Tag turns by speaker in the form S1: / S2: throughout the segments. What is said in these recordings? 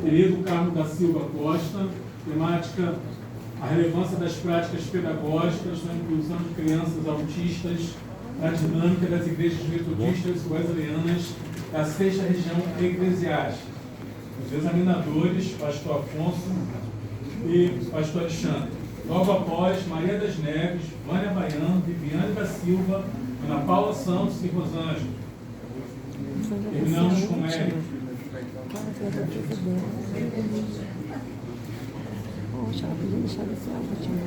S1: Querido Carlos da Silva Costa, temática: a relevância das práticas pedagógicas na inclusão de crianças autistas na dinâmica das igrejas metodistas wesleyana da sexta região eclesiástica. Os examinadores, pastor Afonso e pastor Alexandre. Logo após, Maria das Neves, Vânia Baiano, Viviane da Silva, Ana Paula Santos e Rosângela. Terminamos com Érico.
S2: Poxa, ela podia deixar de ser a última.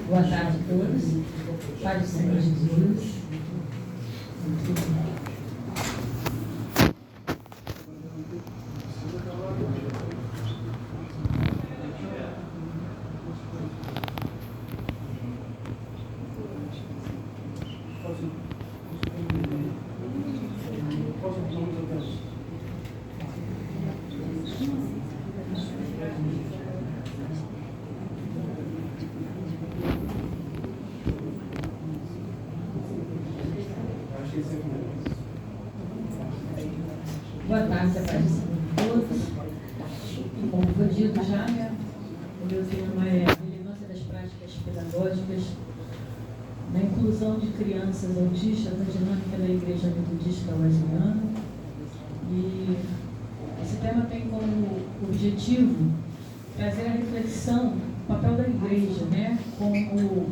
S3: Boa tarde a todos. Pai do Senhor Jesus. Boa tarde, a paz do Senhor a todos. Como foi dito já, né? O meu tema é a relevância das práticas pedagógicas na inclusão de crianças autistas na dinâmica da Igreja Metodista Wesleyana. E esse tema tem como objetivo trazer a reflexão do papel da Igreja, né? Como o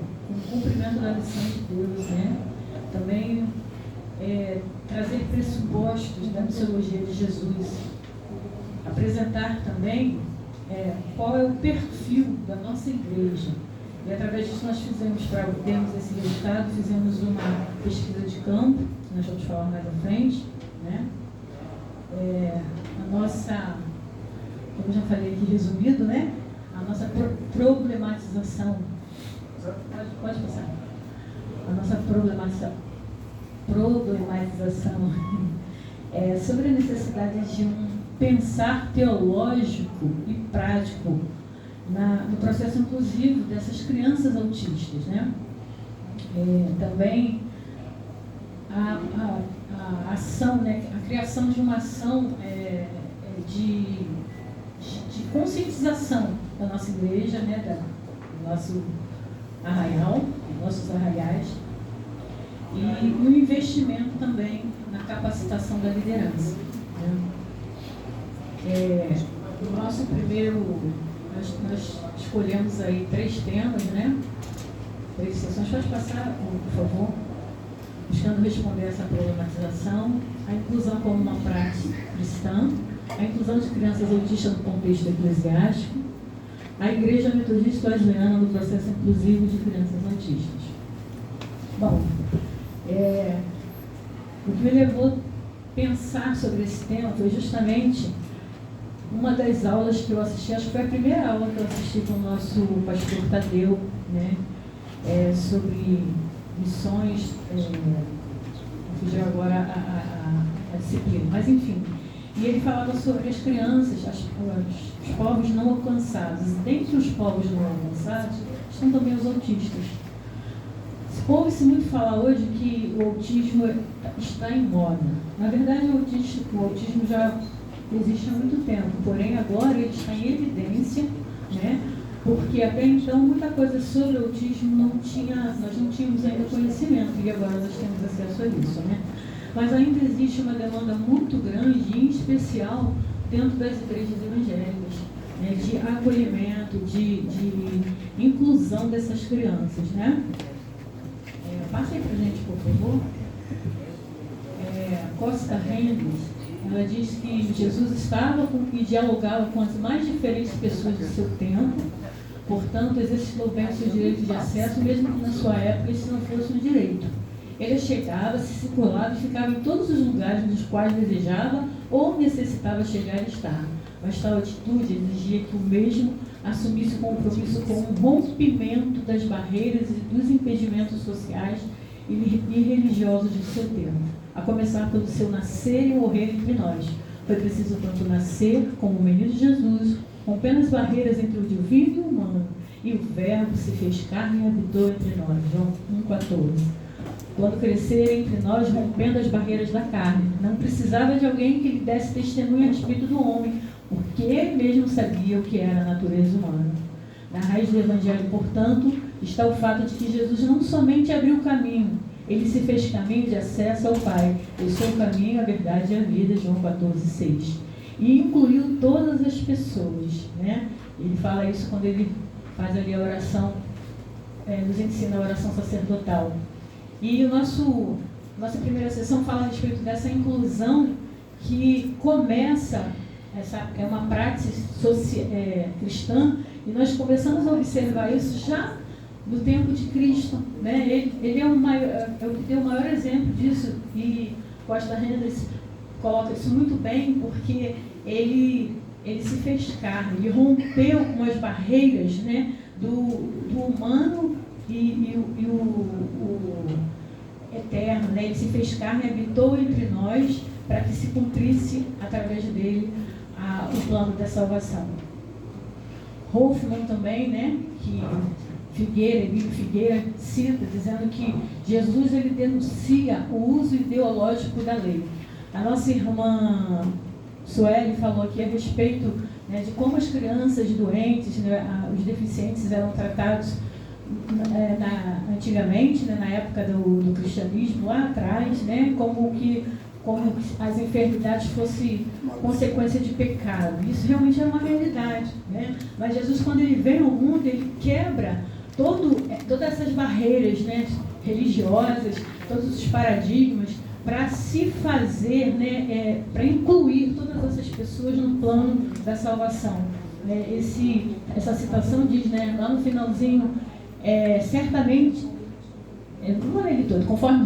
S3: cumprimento da missão de Deus, né? Também trazer pressupostos da missiologia de Jesus, apresentar também qual é o perfil da nossa igreja. E através disso nós fizemos, para termos esse resultado, fizemos uma pesquisa de campo, que nós vamos falar mais à frente, né? A nossa, como eu já falei aqui resumido, né? A nossa problematização, pode passar, a nossa problematização sobre a necessidade de um pensar teológico e prático no processo inclusivo dessas crianças autistas, né? Também a ação, né? A criação de uma ação de conscientização da nossa igreja, né? Do nosso arraial, nossos arraiais, e um investimento também na capacitação da liderança, né? No nosso primeiro, nós escolhemos aí 3 temas, né? 3 sessões. Pode passar, por favor? Buscando responder essa problematização, a inclusão como uma prática cristã, a inclusão de crianças autistas no contexto eclesiástico, a Igreja Metodista Wesleyana no processo inclusivo de crianças autistas. Bom, o que me levou a pensar sobre esse tema foi justamente uma das aulas que eu assisti, acho que foi a primeira aula que eu assisti com o nosso pastor Tadeu, né? Sobre missões, fugiu agora a disciplina, mas enfim. E ele falava sobre as crianças, os povos não alcançados. E dentre os povos não alcançados estão também os autistas. Ouve-se muito falar hoje que o autismo está em moda. Na verdade, o autismo já existe há muito tempo, porém agora ele está em evidência, né? Porque até então muita coisa sobre o autismo nós não tínhamos ainda conhecimento, e agora nós temos acesso a isso, né? Mas ainda existe uma demanda muito grande, em especial dentro das igrejas evangélicas, né? De acolhimento, de inclusão dessas crianças, né? Passa aí para a gente, por favor. Costa Rendes, ela diz que Jesus estava e dialogava com as mais diferentes pessoas do seu tempo, portanto, exercitou bem o seu direito de acesso, mesmo que na sua época isso não fosse um direito. Ele chegava, se circulava e ficava em todos os lugares nos quais desejava ou necessitava chegar e estar. Mas tal atitude exigia que o mesmo assumisse o compromisso com o rompimento das barreiras e dos impedimentos sociais e religiosos de seu tempo, a começar pelo seu nascer e morrer entre nós. Foi preciso tanto nascer como o menino Jesus, rompendo as barreiras entre o divino e o humano, e o Verbo se fez carne e habitou entre nós. João 1,14. Quando crescer entre nós, rompendo as barreiras da carne, não precisava de alguém que lhe desse testemunho a respeito do homem, porque ele mesmo sabia o que era a natureza humana. Na raiz do Evangelho, portanto, está o fato de que Jesus não somente abriu o caminho, ele se fez caminho de acesso ao Pai. Eu sou o caminho, a verdade e a vida, João 14,6. E incluiu todas as pessoas, né? Ele fala isso quando ele faz ali a oração, nos ensina a oração sacerdotal. E nossa primeira sessão fala a respeito dessa inclusão que começa, é uma prática cristã, e nós começamos a observar isso já no tempo de Cristo, né? Ele é o que deu o maior exemplo disso, e Costa Hendricks coloca isso muito bem, porque ele se fez carne, ele rompeu com as barreiras, né, do humano e o eterno, né? Ele se fez carne e habitou entre nós para que se cumprisse através dele o plano da salvação. Hoffman também, né, que Emílio Figueira cita, dizendo que Jesus ele denuncia o uso ideológico da lei. A nossa irmã Sueli falou aqui a respeito, né, de como as crianças doentes, né, os deficientes eram tratados antigamente, né, na época do cristianismo, lá atrás, né, como as enfermidades fossem consequência de pecado. Isso realmente era uma realidade, né? Mas Jesus, quando ele vem ao mundo, ele quebra todas essas barreiras, né, religiosas, todos os paradigmas, para se fazer, né, para incluir todas essas pessoas no plano da salvação. Essa citação diz, né, lá no finalzinho, certamente, não vou ler ele todo, conforme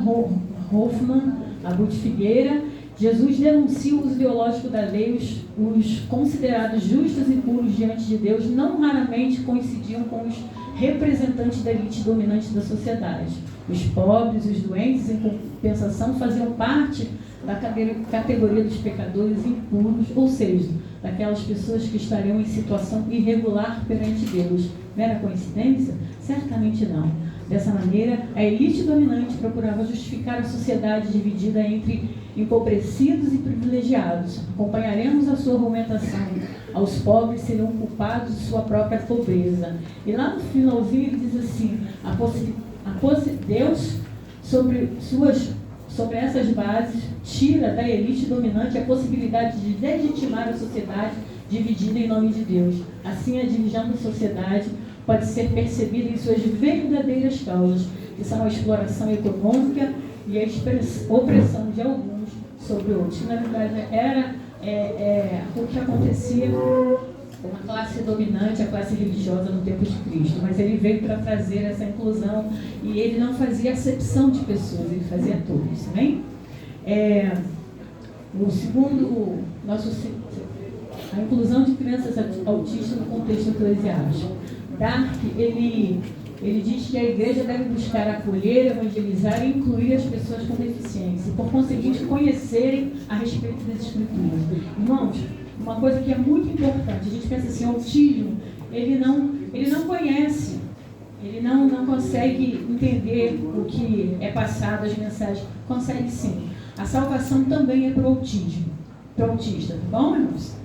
S3: Hoffman, Abud Figueira, Jesus denuncia o uso ideológico da lei. Os considerados justos e puros diante de Deus não raramente coincidiam com os representantes da elite dominante da sociedade. Os pobres, os doentes, em compensação, faziam parte da categoria dos pecadores impuros, ou seja, daquelas pessoas que estariam em situação irregular perante Deus. Mera coincidência? Certamente não. Dessa maneira, a elite dominante procurava justificar a sociedade dividida entre empobrecidos e privilegiados. Acompanharemos a sua argumentação. Aos pobres serão culpados de sua própria pobreza. E lá no finalzinho ele diz assim, Deus, sobre essas bases, tira da elite dominante a possibilidade de legitimar a sociedade dividida em nome de Deus. Assim, a divisão da sociedade pode ser percebida em suas verdadeiras causas, que são a exploração econômica e a opressão de alguns sobre outros. Na verdade, era o que acontecia com a classe dominante, a classe religiosa no tempo de Cristo. Mas ele veio para trazer essa inclusão, e ele não fazia acepção de pessoas, ele fazia todos. Também? O segundo, a inclusão de crianças autistas no contexto eclesiástico. Dark, ele diz que a igreja deve buscar acolher, evangelizar e incluir as pessoas com deficiência, e por conseguinte conhecerem a respeito das escrituras. Irmãos, uma coisa que é muito importante, a gente pensa assim, o autismo, ele não conhece, ele não consegue entender o que é passado, as mensagens. Consegue sim. A salvação também é para o autismo, para o autista, tá bom, irmãos?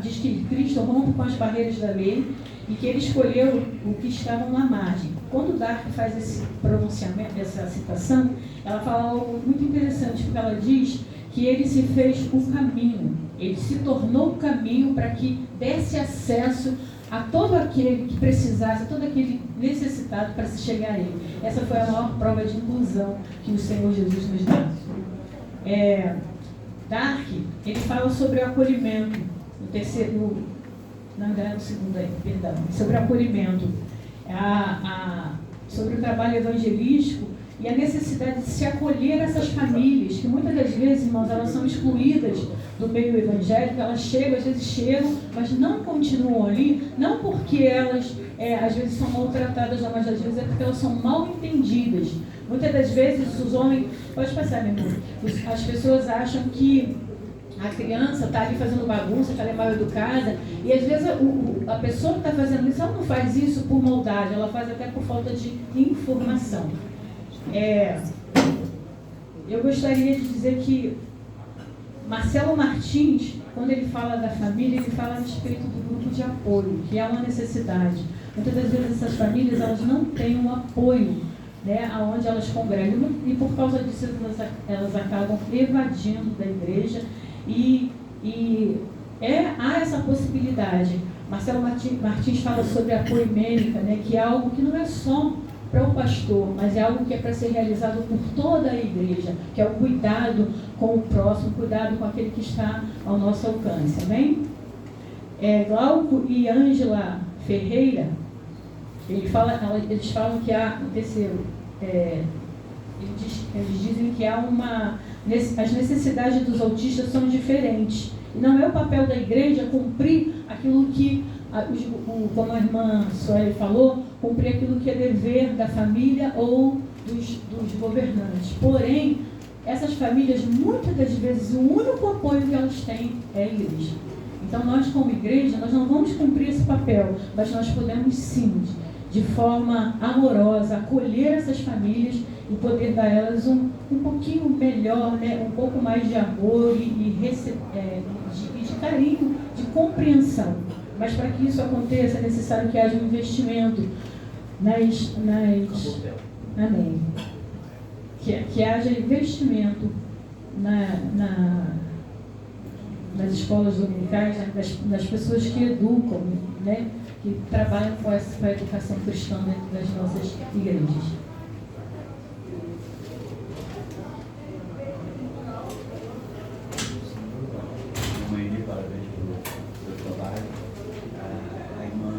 S3: Diz que Cristo rompe com as barreiras da lei e que ele escolheu o que estavam na margem. Quando Dark faz esse pronunciamento, essa citação, ela fala algo muito interessante, porque ela diz que ele se fez o caminho, ele se tornou o caminho para que desse acesso a todo aquele que precisasse, a todo aquele necessitado para se chegar a ele. Essa foi a maior prova de inclusão que o Senhor Jesus nos dá. Dark, ele fala sobre o acolhimento, sobre o acolhimento, sobre o trabalho evangelístico, e a necessidade de se acolher essas famílias, que muitas das vezes, irmãos, elas são excluídas do meio evangélico, elas chegam, às vezes chegam, mas não continuam ali, não porque elas às vezes são maltratadas, mas às vezes é porque elas são mal entendidas. Muitas das vezes os homens, pode passar, meu irmão, as pessoas acham que a criança está ali fazendo bagunça, que ela é mal educada, e às vezes a pessoa que está fazendo isso, ela não faz isso por maldade, ela faz até por falta de informação. Eu gostaria de dizer que Marcelo Martins, quando ele fala da família, ele fala a respeito do grupo de apoio, que é uma necessidade. Muitas das vezes essas famílias, elas não têm um apoio, né, aonde elas congregam, e por causa disso elas acabam evadindo da igreja, e há essa possibilidade. Marcelo Martins fala sobre a poimênica, né, que é algo que não é só para o pastor, mas é algo que é para ser realizado por toda a igreja, que é o cuidado com o próximo, cuidado com aquele que está ao nosso alcance, amém? Glauco e Ângela Ferreira, eles falam que há, no terceiro, eles dizem que há as necessidades dos autistas são diferentes, e não é o papel da igreja cumprir aquilo que, como a irmã Sueli falou, cumprir aquilo que é dever da família ou dos governantes. Porém, essas famílias, muitas das vezes, o único apoio que elas têm é a igreja. Então, nós como igreja, nós não vamos cumprir esse papel, mas nós podemos sim, de forma amorosa, acolher essas famílias e poder dar a elas um pouquinho melhor, né? Um pouco mais de amor e de carinho, de compreensão. Mas para que isso aconteça, é necessário que haja um investimento amém. Que haja investimento nas escolas dominicais, nas pessoas que educam, né, que trabalham com a educação cristã dentro das nossas igrejas.
S4: Parabéns pelo seu trabalho. A irmã,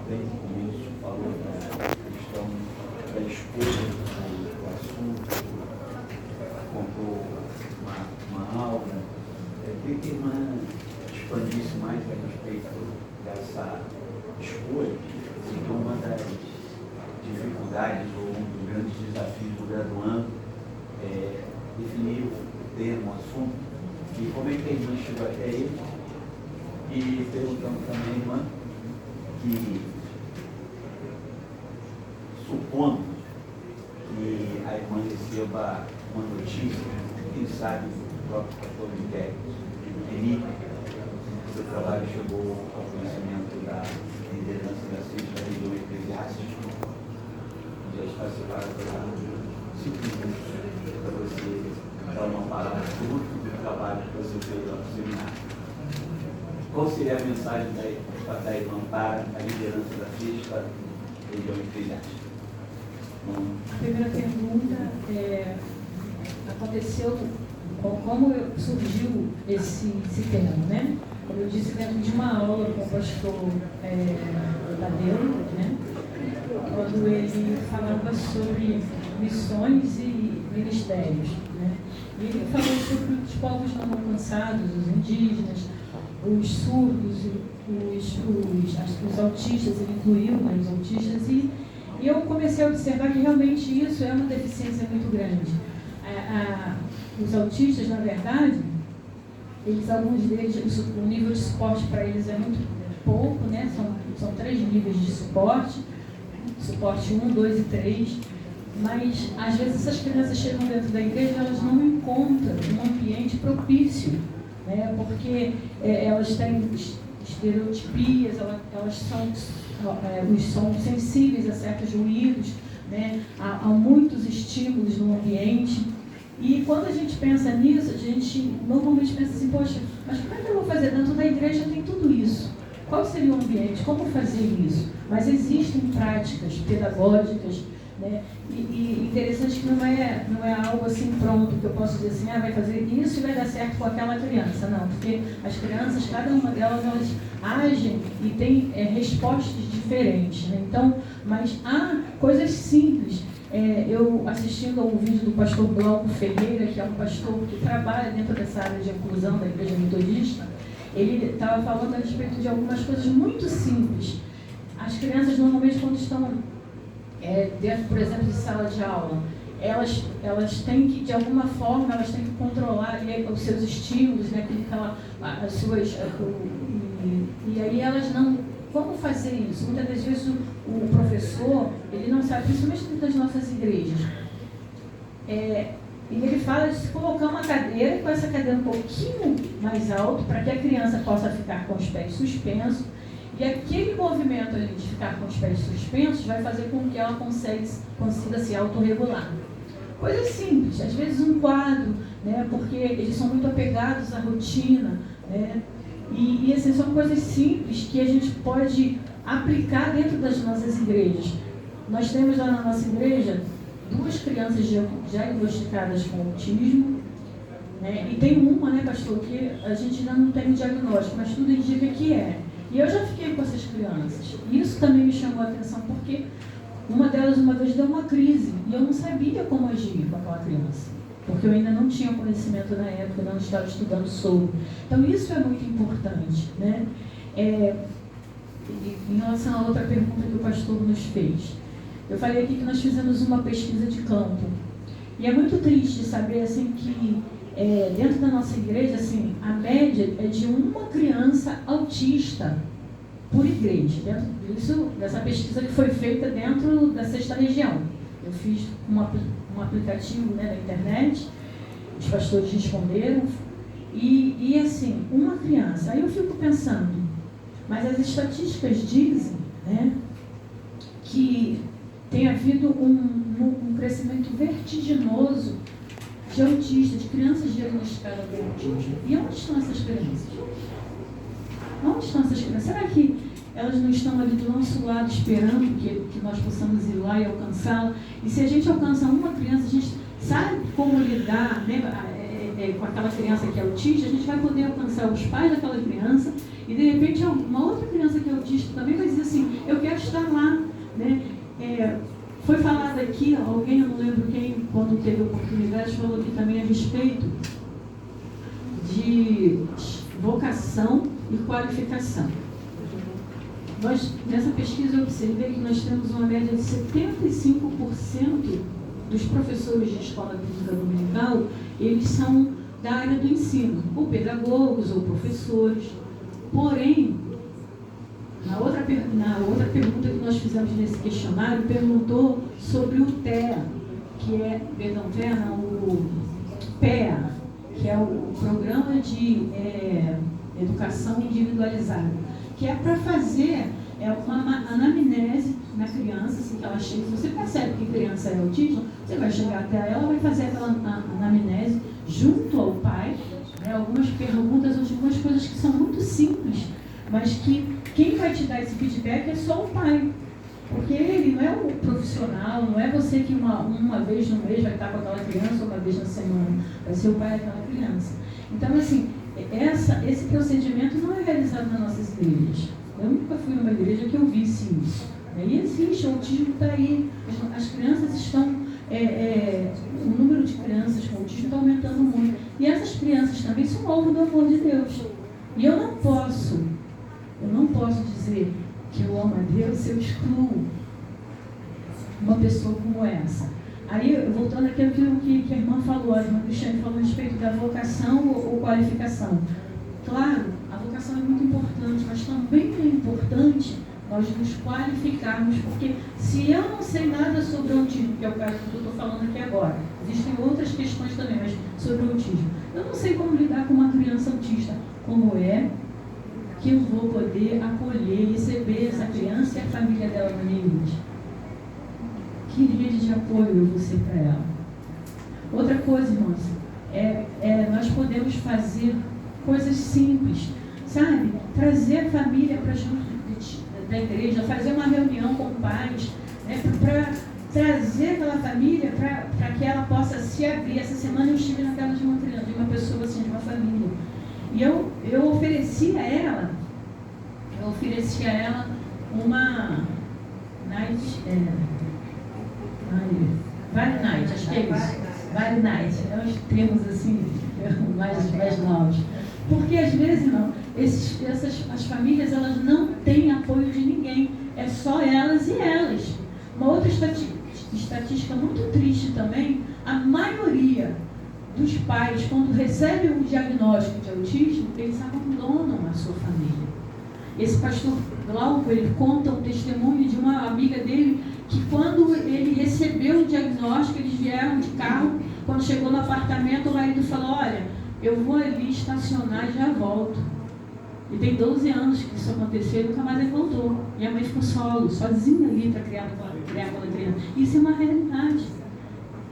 S4: desde o começo, falou da questão da escolha do assunto, contou uma aula. Eu queria que a irmã expandisse mais a respeito dessa escolha, porque uma das dificuldades ou um dos grandes desafios do graduando é definir o termo, o assunto, e como é que a irmã chegou até ele. E perguntando também, irmã, que supondo que a irmã receba uma notícia, quem sabe o próprio pastor Miguel, seu trabalho chegou ao conhecimento da liderança da CIS, da região eclesiástica, já está separado para 5 minutos para você dar uma palavra fruto do trabalho que você fez lá no seminário. Qual seria a mensagem da irmã para a liderança da CIS da região eclesiástica?
S3: A primeira pergunta aconteceu, como surgiu esse tema, né? Como eu disse, dentro de uma aula com o pastor Tadeu, né? Quando ele falava sobre missões e ministérios, né? E ele falou sobre os povos não alcançados, os indígenas, os surdos, os autistas, ele incluiu, né, os autistas, e eu comecei a observar que realmente isso é uma deficiência muito grande. Os autistas, na verdade, alguns deles, o nível de suporte para eles é muito pouco, né? São 3 níveis de suporte 1, 2 e 3, mas às vezes essas crianças chegam dentro da igreja e elas não encontram um ambiente propício, né? Porque elas têm estereotipias, elas são sensíveis a certos ruídos, né? Há muitos estímulos no ambiente. E quando a gente pensa nisso, a gente normalmente pensa assim, poxa, mas como é que eu vou fazer? Dentro da igreja tem tudo isso. Qual seria o ambiente? Como fazer isso? Mas existem práticas pedagógicas, né? E interessante que não é algo assim pronto, que eu posso dizer assim, vai fazer isso e vai dar certo com aquela criança. Não, porque as crianças, cada uma delas, elas agem e têm respostas diferentes, né? Então, mas há coisas simples. eu assistindo ao vídeo do pastor Glauco Ferreira, que é um pastor que trabalha dentro dessa área de inclusão da Igreja Metodista, ele estava falando a respeito de algumas coisas muito simples. As crianças, normalmente, quando estão dentro, por exemplo, de sala de aula, elas têm que, de alguma forma, elas têm que controlar ali, os seus estímulos, né, as suas, e aí elas não... Como fazer isso? Muitas das vezes o professor, ele não sabe, principalmente dentro das nossas igrejas. E ele fala de se colocar uma cadeira, com essa cadeira um pouquinho mais alto, para que a criança possa ficar com os pés suspensos. E aquele movimento ali de ficar com os pés suspensos vai fazer com que ela consiga se autorregular. Coisa simples, às vezes um quadro, né, porque eles são muito apegados à rotina, né, e assim, são coisas simples que a gente pode aplicar dentro das nossas igrejas. Nós temos lá na nossa igreja 2 crianças diagnosticadas com autismo, né, e tem uma, né, pastor, que a gente ainda não tem o diagnóstico, mas tudo indica que é. E eu já fiquei com essas crianças. E isso também me chamou a atenção, porque uma delas uma vez deu uma crise e eu não sabia como agir com aquela criança, porque eu ainda não tinha conhecimento na época, não estava estudando sobre. Então isso é muito importante, né? Em relação a outra pergunta que o pastor nos fez, eu falei aqui que nós fizemos uma pesquisa de campo. E é muito triste saber assim, que dentro da nossa igreja, assim, a média é de uma criança autista por igreja. Dessa pesquisa que foi feita dentro da 6ª região. Eu fiz um aplicativo, né, na internet, os pastores responderam, e assim, uma criança. Aí eu fico pensando, mas as estatísticas dizem, né, que tem havido um crescimento vertiginoso de autistas, de crianças diagnosticadas com autismo. E onde estão essas crianças? Onde estão essas crianças? Será que elas não estão ali do nosso lado esperando que nós possamos ir lá e alcançá-la? E se a gente alcança uma criança, a gente sabe como lidar, né, com aquela criança que é autista, a gente vai poder alcançar os pais daquela criança e de repente uma outra criança que é autista também vai dizer assim, eu quero estar lá, né? Foi falado aqui, alguém, eu não lembro quem, quando teve oportunidade, falou aqui também a respeito de vocação e qualificação. Nós, nessa pesquisa, eu observei que nós temos uma média de 75% dos professores de escola bíblica dominical, eles são da área do ensino, ou pedagogos, ou professores. Porém, na outra pergunta que nós fizemos nesse questionário, perguntou sobre o TEA, que é, o PEA, que é o Programa de Educação Individualizada, que é para fazer uma anamnese na criança, assim que ela chega. Se você percebe que a criança é autista, você vai chegar até ela, vai fazer aquela anamnese junto ao pai, né, algumas perguntas, algumas coisas que são muito simples, mas que quem vai te dar esse feedback é só o pai. Porque ele não é o profissional, não é você que uma vez no mês vai estar com aquela criança, uma vez na semana, vai ser o pai daquela criança. Então, assim, esse procedimento não é realizado nas nossas igrejas. Eu nunca fui numa igreja que eu visse isso. E existe, o autismo está aí. As crianças estão... o número de crianças com autismo está aumentando muito. E essas crianças também são alvo do amor de Deus. E eu não posso dizer que eu amo a Deus se eu excluo uma pessoa como essa. Aí, voltando àquilo que a irmã falou, a irmã Cristiane falou a respeito da vocação ou qualificação. Claro, a vocação é muito importante, mas também é importante nós nos qualificarmos, porque se eu não sei nada sobre o autismo, que é o caso que eu estou falando aqui agora, existem outras questões também, mas sobre o autismo, eu não sei como lidar com uma criança autista, como é que eu vou poder acolher, receber essa criança e a família dela na minha igreja? Que rede de apoio eu vou ser para ela? Outra coisa, irmãos, nós podemos fazer coisas simples, sabe? Trazer a família para junto da igreja, fazer uma reunião com pais, né? Para trazer aquela família para que ela possa se abrir. Essa semana eu estive na casa de uma pessoa assim, de uma família. E eu ofereci a ela uma night, Varinite, acho que é isso. Varinite, é uns termos assim, mais novos. Porque às vezes não, as famílias elas não têm apoio de ninguém, é só elas e elas. Uma outra estatística muito triste também, a maioria dos pais, quando recebem um diagnóstico de autismo, eles abandonam a sua família. Esse pastor Glauco, ele conta um testemunho de uma amiga dele, que quando ele recebeu o diagnóstico, eles vieram de carro, quando chegou no apartamento, o marido falou, olha, eu vou ali estacionar e já volto. E tem 12 anos que isso aconteceu e nunca mais ele voltou. Minha mãe ficou sozinha ali para criar aquela criança. Isso é uma realidade.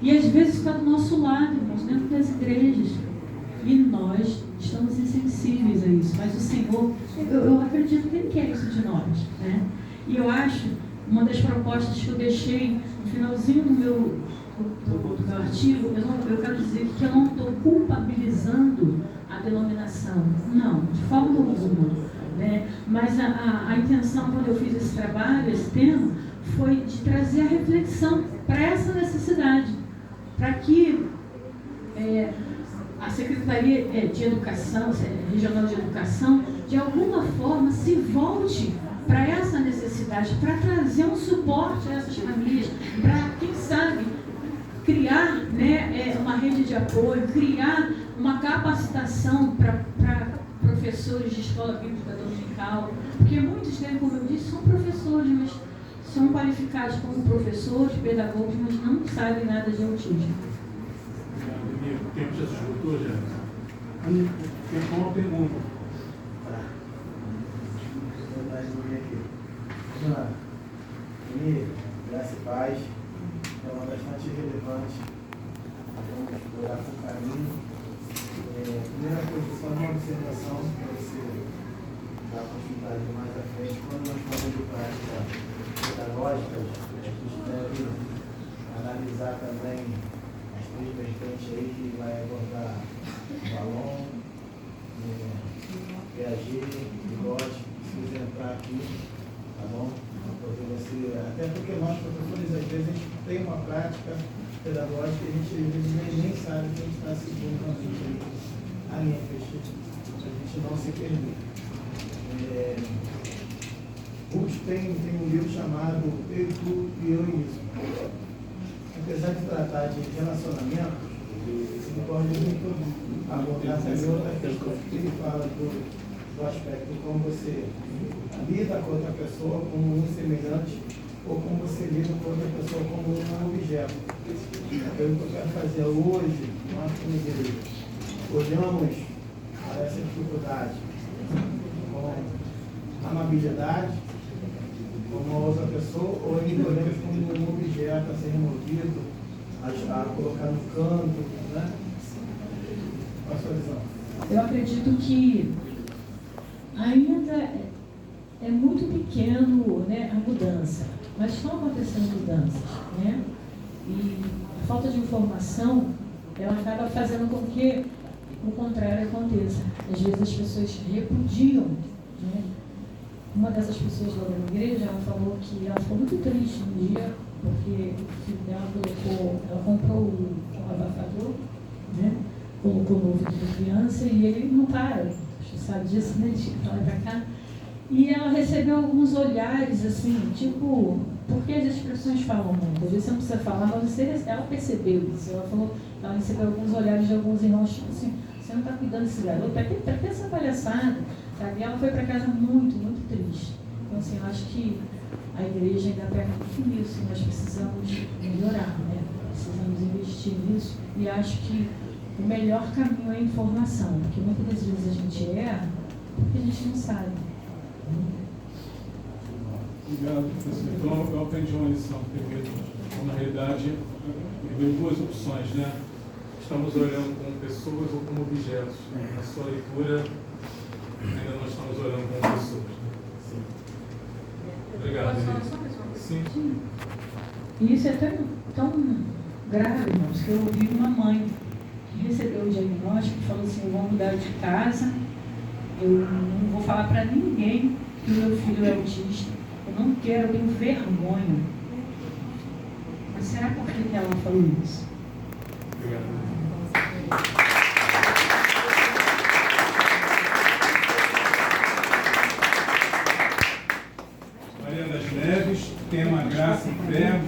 S3: E às vezes está do nosso lado, irmãos, dentro das igrejas. E nós estamos insensíveis a isso. Mas o Senhor, eu acredito que Ele quer isso de nós. Né? E eu acho, uma das propostas que eu deixei no finalzinho do meu artigo, eu quero dizer que eu não estou culpabilizando a denominação. Não, de forma alguma. Né? Mas a intenção, quando eu fiz esse trabalho, esse tema, foi de trazer a reflexão para essa necessidade, para que a Secretaria de Educação, Regional de Educação, de alguma forma se volte para essa necessidade, para trazer um suporte a essas famílias, para, quem sabe, criar, né, uma rede de apoio, criar uma capacitação para professores de escola bíblica dominical, porque muitos deles, como eu disse, são professores, mas são qualificados como professores, pedagogos, mas não sabem nada de autismo.
S1: O tempo já se esgotou, já? Tem uma pergunta.
S5: Vou dar aqui. Vamos lá. Graça e paz. É uma bastante relevante. Vamos explorar com carinho. Primeira coisa, só uma observação para você dar continuidade mais à frente. Quando nós falamos de práticas pedagógicas, a gente deve analisar também as três vertentes aí que vai abordar balão, PAG, bigode. Precisa entrar aqui, tá bom? Até porque nós, professores, às vezes a gente tem uma prática pedagógica e a gente às vezes nem sabe que a gente está seguindo realmente a linha fechada, para a gente não se perder. Ruth tem um livro chamado Eu, Tu e Eu e Isso. Apesar de tratar de relacionamento, ele pode muito abordar também outra questão. Ele fala do aspecto como você lida com outra pessoa como um semelhante ou como você lida com outra pessoa como um objeto. Então, o que eu quero fazer hoje, nós como igreja, olhamos para essa dificuldade com amabilidade, como uma outra pessoa, ou ainda olhamos como um objeto a ser removido, a colocar no canto, né? Qual a sua visão?
S3: Eu acredito que ainda é muito pequeno, né, a mudança, mas estão acontecendo mudanças, né? E a falta de informação, ela acaba fazendo com que o contrário aconteça. Às vezes as pessoas repudiam, né? Uma dessas pessoas lá da igreja, ela falou que ela ficou muito triste um dia, porque o filho dela ela comprou o abafador, né? Colocou no ouvido da criança e ele não para, você sabe disso, né? De lá pra cá. E ela recebeu alguns olhares, assim, tipo, porque as expressões falam muito, às vezes você não precisa falar, mas ela percebeu isso. Ela falou, ela recebeu alguns olhares de alguns irmãos, tipo assim, você não está cuidando desse garoto, para que essa palhaçada? Sabe? E ela foi para casa muito, muito triste. Então, assim, eu acho que a igreja ainda pega muito nisso, nós precisamos melhorar, né? Precisamos investir nisso, e acho que o melhor caminho é a informação, porque muitas das vezes a gente erra porque a gente não sabe.
S1: Obrigado, professor. Então, eu aprendi uma lição primeiro. Então, na realidade, eu vejo duas opções, né? Estamos olhando como pessoas ou como objetos. Na sua leitura, ainda não estamos olhando como pessoas. Né? Sim. Obrigado. Sim.
S3: E isso é tão grave, irmãos, que eu ouvi uma mãe que recebeu o diagnóstico e falou assim, eu vou mudar de casa, eu não vou falar para ninguém que o meu filho é autista, eu não quero, eu tenho vergonha. Será por que ela falou isso?
S1: Obrigado. Maria das Neves, tema Graça e Fé.